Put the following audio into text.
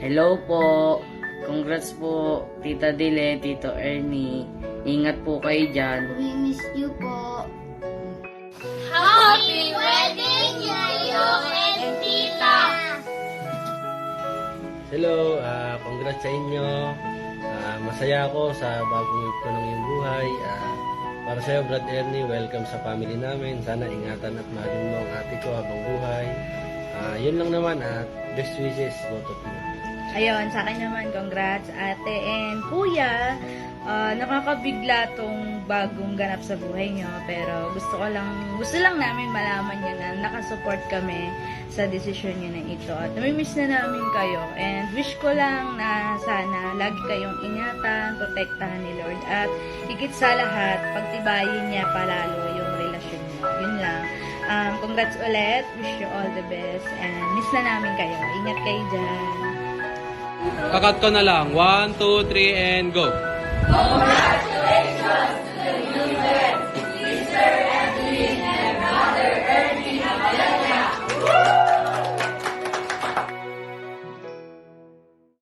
Hello po. Congrats po, Tita Dile, Tito Ernie. Ingat po kayo dyan. We miss you po. Happy wedding, Yayo and Tita! Hello, congrats sa inyo. Masaya ako sa bagong yugto ng iyong buhay. Para sa iyo, Brad Ernie, welcome sa family namin. Sana ingatan at mahalin mo ang ate ko habang buhay. Yun lang naman at best wishes, both of you. Ayun, sa akin naman, congrats ate and kuya. Nakakabigla tong bagong ganap sa buhay nyo, pero gusto lang namin malaman nyo na nakasupport kami sa desisyon nyo na ito. At namimiss na namin kayo and wish ko lang na sana lagi kayong ingatan, protektahan ni Lord at higit sa lahat, pagtibayin niya palalo yung relasyon nyo. Yun lang. Congrats ulit. Wish you all the best and miss na namin kayo. Ingat kayo dyan. Kakat ko na lang. 1, 2, 3, and go! Congrats!